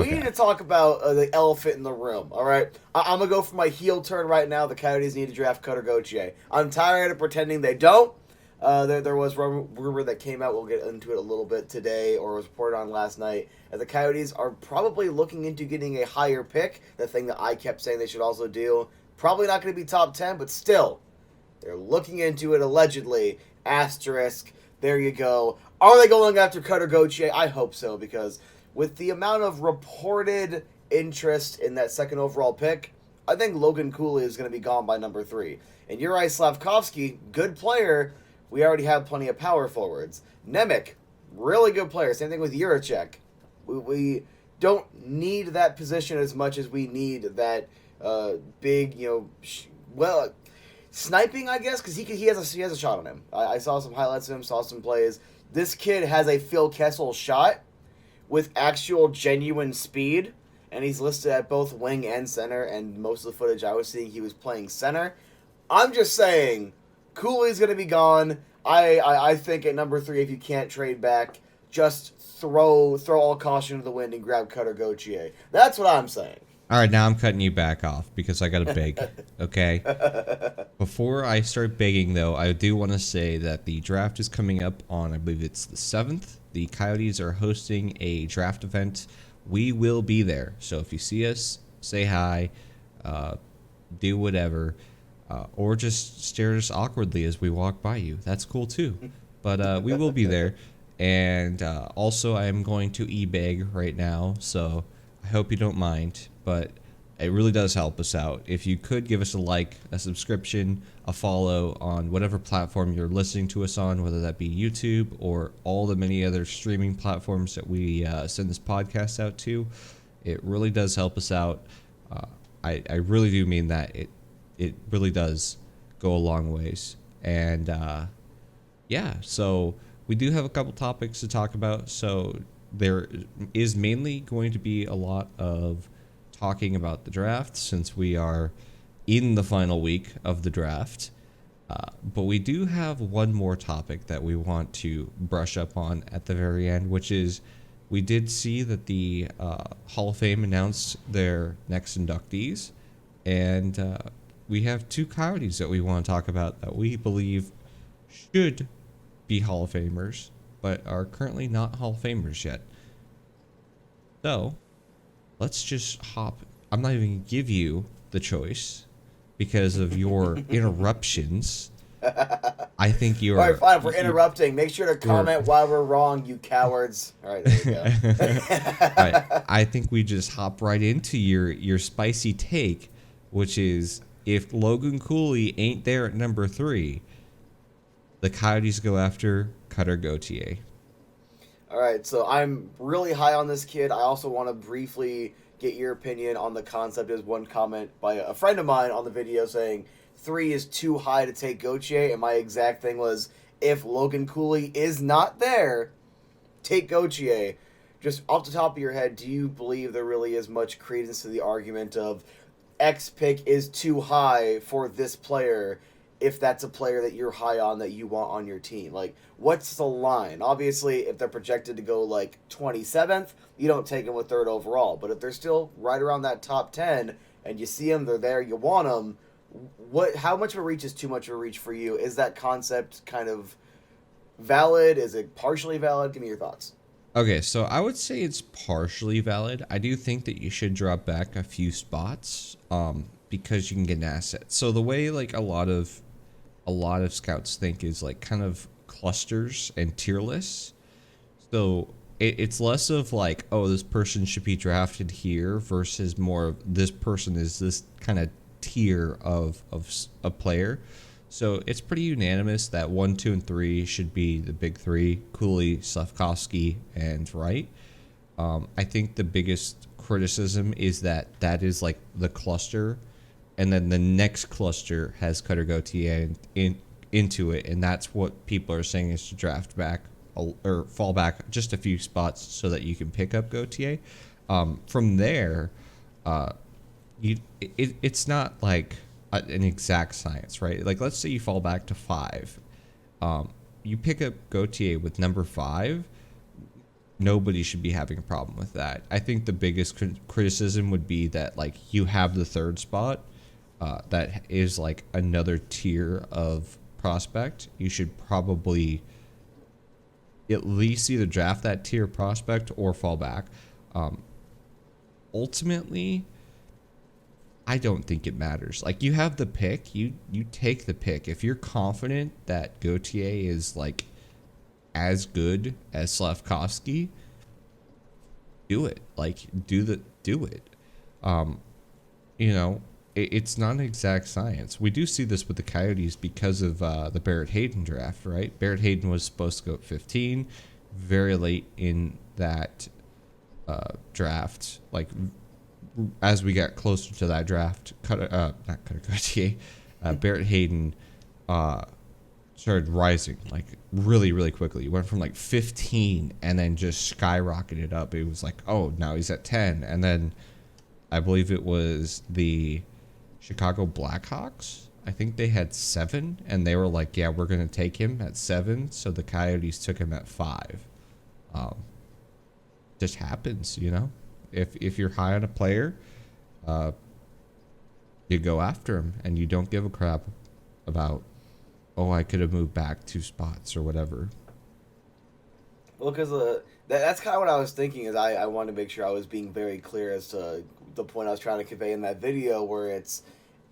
we need to talk about the elephant in the room, all right? I'm going to go for my heel turn right now. The Coyotes need to draft Cutter Gauthier. I'm tired of pretending they don't. There was rumor that came out, we'll get into it a little bit today, or was reported on last night, that the Coyotes are probably looking into getting a higher pick, the thing that I kept saying they should also do. Probably not going to be top 10, but still, they're looking into it allegedly. Asterisk, there you go. Are they going after Cutter Gauthier? I hope so, because with the amount of reported interest in that second overall pick, I think Logan Cooley is going to be gone by number 3. And Uri Slavkovsky, good player. We already have plenty of power forwards. Nemec, really good player. Same thing with Juracek. We don't need that position as much as we need that big, sniping, I guess, because he has a shot on him. I saw some highlights of him, saw some plays. This kid has a Phil Kessel shot with actual genuine speed, and he's listed at both wing and center, and most of the footage I was seeing, he was playing center. I'm just saying, Cooley's going to be gone. I think at number 3, if you can't trade back, just throw all caution to the wind and grab Cutter Gauthier. That's what I'm saying. All right, now I'm cutting you back off because I got to beg, okay? Before I start begging, though, I do want to say that the draft is coming up on, I believe it's the 7th. The Coyotes are hosting a draft event. We will be there. So if you see us, say hi, do whatever, or just stare at us awkwardly as we walk by you. That's cool, too. But we will be there. And also, I am going to e-beg right now, so I hope you don't mind. But it really does help us out. If you could give us a like, a subscription, a follow on whatever platform you're listening to us on, whether that be YouTube or all the many other streaming platforms that we send this podcast out to, it really does help us out. I really do mean that. It really does go a long ways. And so we do have a couple topics to talk about. So there is mainly going to be a lot of talking about the draft since we are in the final week of the draft. But we do have one more topic that we want to brush up on at the very end, which is we did see that the Hall of Fame announced their next inductees. And we have 2 Coyotes that we want to talk about that we believe should be Hall of Famers, but are currently not Hall of Famers yet. So let's just hop. I'm not even going to give you the choice because of your interruptions. I think you are. All right, fine. If we're interrupting, make sure to comment why we're wrong, you cowards. All right, there you go. Right. I think we just hop right into your spicy take, which is if Logan Cooley ain't there at number 3, the Coyotes go after Cutter Gauthier. All right, so I'm really high on this kid. I also want to briefly get your opinion on the concept. There's one comment by a friend of mine on the video saying 3 is too high to take Gauthier, and my exact thing was, if Logan Cooley is not there, take Gauthier. Just off the top of your head, do you believe there really is much credence to the argument of X pick is too high for this player if that's a player that you're high on that you want on your team? Like, what's the line? Obviously, if they're projected to go like 27th, you don't take them with 3rd overall. But if they're still right around that top 10 and you see them, they're there, you want them, how much of a reach is too much of a reach for you? Is that concept kind of valid? Is it partially valid? Give me your thoughts. Okay, so I would say it's partially valid. I do think that you should drop back a few spots because you can get an asset. So the way like a lot of scouts think is like kind of clusters and tier lists. So it's less of like, oh, this person should be drafted here versus more of this person is this kind of tier of a player. So it's pretty unanimous that 1, 2, and 3 should be the big 3: Cooley, Slavkovsky, and Wright. I think the biggest criticism is that is like the cluster, and then the next cluster has Cutter Gauthier into it, and that's what people are saying is to draft back or fall back just a few spots so that you can pick up Gauthier. From there, it's not like an exact science, right? Like, let's say you fall back to 5. You pick up Gauthier with number 5. nobody should be having a problem with that. I think the biggest criticism would be that like you have the third spot, that is like another tier of prospect. You should probably at least either draft that tier prospect or fall back. Ultimately, I don't think it matters. Like you have the pick, you take the pick. If you're confident that Gauthier is like as good as Slavkovsky, do it. Like do it. You know, it's not an exact science. We do see this with the Coyotes because of the Barrett Hayden draft, right? Barrett Hayden was supposed to go at 15, very late in that draft. Like as we got closer to that draft, not Cutter Gauthier, Barrett Hayden started rising like really, really quickly. He went from like 15 and then just skyrocketed up. It was like, oh, now he's at 10. And then I believe it was the Chicago Blackhawks. I think they had 7 and they were like, yeah, we're going to take him at 7. So the Coyotes took him at 5. Just happens, you know? If you're high on a player, you go after him and you don't give a crap about, oh, I could have moved back 2 spots or whatever. Well, because that's kind of what I was thinking. Is I wanted to make sure I was being very clear as to the point I was trying to convey in that video, where it's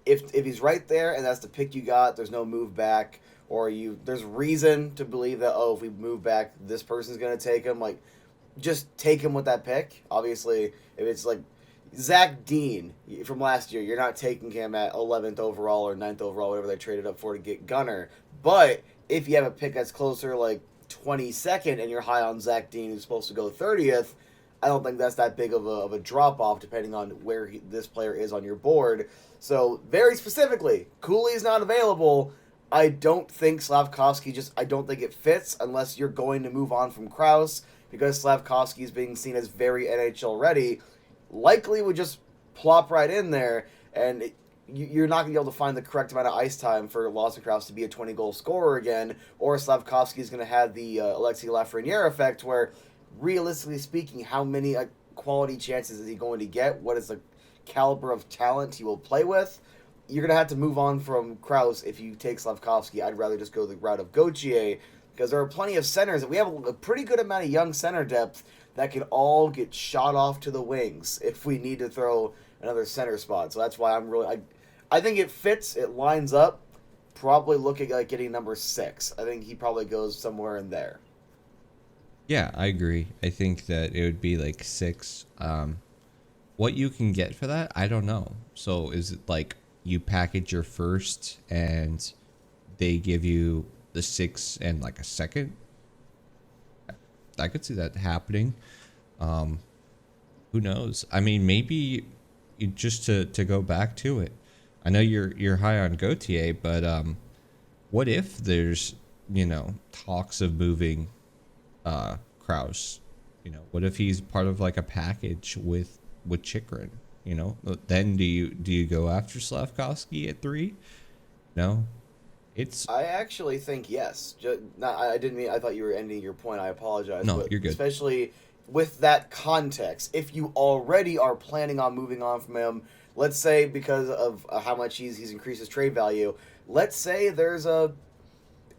if he's right there and that's the pick you got, there's no move back, or there's reason to believe that, oh, if we move back, this person's gonna take him. Like, just take him with that pick. Obviously, if it's like Zach Dean from last year, you're not taking him at 11th overall or 9th overall, whatever they traded up for to get Gunner. But if you have a pick that's closer, like 22nd, and you're high on Zach Dean, who's supposed to go 30th, I don't think that's that big of a drop-off, depending on where this player is on your board. So, very specifically, Cooley is not available. I don't think Slavkovsky I don't think it fits unless you're going to move on from Krause, because Slavkovsky is being seen as very NHL ready. Likely would just plop right in there, and you're not going to be able to find the correct amount of ice time for Lawson Krause to be a 20-goal scorer again, or Slavkovsky is going to have the Alexei Lafreniere effect, where, realistically speaking, how many quality chances is he going to get? What is the caliber of talent he will play with? You're going to have to move on from Krause if you take Slavkovsky. I'd rather just go the route of Gauthier, because there are plenty of centers, and we have a pretty good amount of young center depth that can all get shot off to the wings if we need to throw another center spot. So that's why I think it fits, it lines up, probably looking like getting number 6. I think he probably goes somewhere in there. Yeah, I agree. I think that it would be like 6. What you can get for that, I don't know. So is it like you package your first and they give you the 6 and like a second? I could see that happening. Who knows? I mean, maybe just to go back to it. I know you're high on Gauthier, but what if there's, you know, talks of moving Krause? You know, what if he's part of like a package with Chychrun? You know, then do you go after Slavkovsky at 3? No. I actually think yes. I didn't mean. I thought you were ending your point. I apologize. No, but you're good. Especially with that context, if you already are planning on moving on from him, let's say because of how much he's increased his trade value. Let's say there's a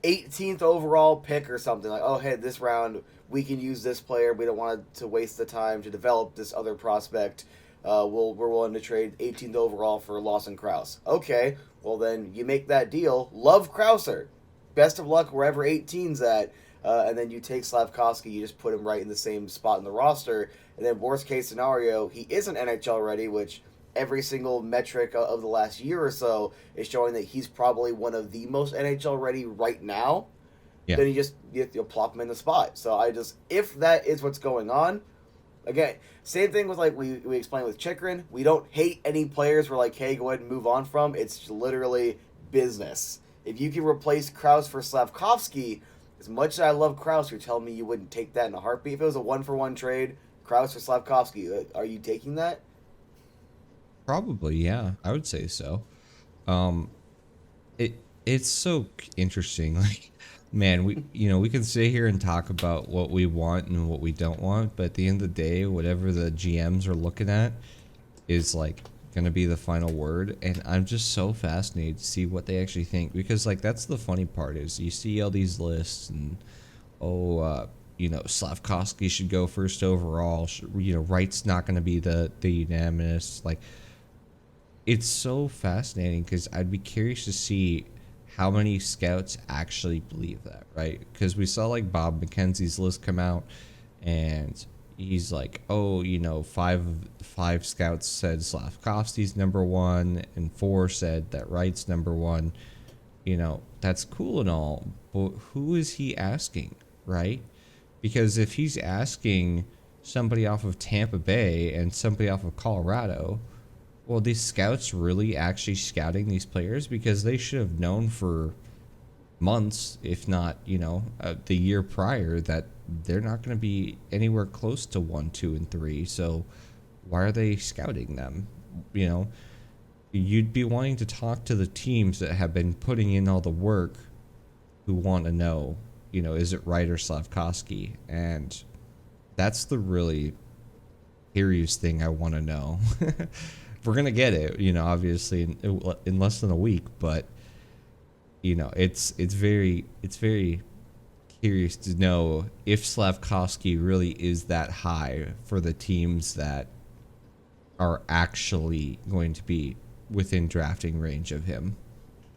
18th overall pick or something, like, oh, hey, this round we can use this player. We don't want to waste the time to develop this other prospect. We're willing to trade 18th overall for Lawson Krause. Okay, well then you make that deal. Love Krauser. Best of luck wherever 18's at. And then you take Slavkovsky, you just put him right in the same spot in the roster. And then worst case scenario, he isn't NHL ready, which every single metric of the last year or so is showing that he's probably one of the most NHL ready right now. Yeah. Then you'll plop him in the spot. So if that is what's going on, again, same thing with like we explained with Chychrun. We don't hate any players we're like, hey, go ahead and move on from. It's literally business. If you can replace Krause for Slavkovsky, as much as I love Krause, you're telling me you wouldn't take that in a heartbeat? If it was a 1-for-1 trade, Krause for Slavkovsky, are you taking that? Probably, yeah. I would say so. It's so interesting. Like, Man, we can sit here and talk about what we want and what we don't want, but at the end of the day, whatever the GMs are looking at is like gonna be the final word. And I'm just so fascinated to see what they actually think, because like that's the funny part is you see all these lists and Slavkovsky should go first overall. Wright's not gonna be the unanimous. Like, it's so fascinating because I'd be curious to see how many scouts actually believe that, right? Because we saw like Bob McKenzie's list come out, and he's like, oh, five scouts said Slavkovsky's number one, and 4 said that Wright's number one. That's cool and all, but who is he asking, right? Because if he's asking somebody off of Tampa Bay and somebody off of Colorado, well, these scouts really actually scouting these players, because they should have known for months, if not, the year prior, that they're not going to be anywhere close to 1, 2, and 3. So why are they scouting them? You'd be wanting to talk to the teams that have been putting in all the work, who want to know, is it Wright or Slavkovsky? And that's the really curious thing I want to know. We're gonna get it, obviously in less than a week, but it's very curious to know if Slavkovsky really is that high for the teams that are actually going to be within drafting range of him.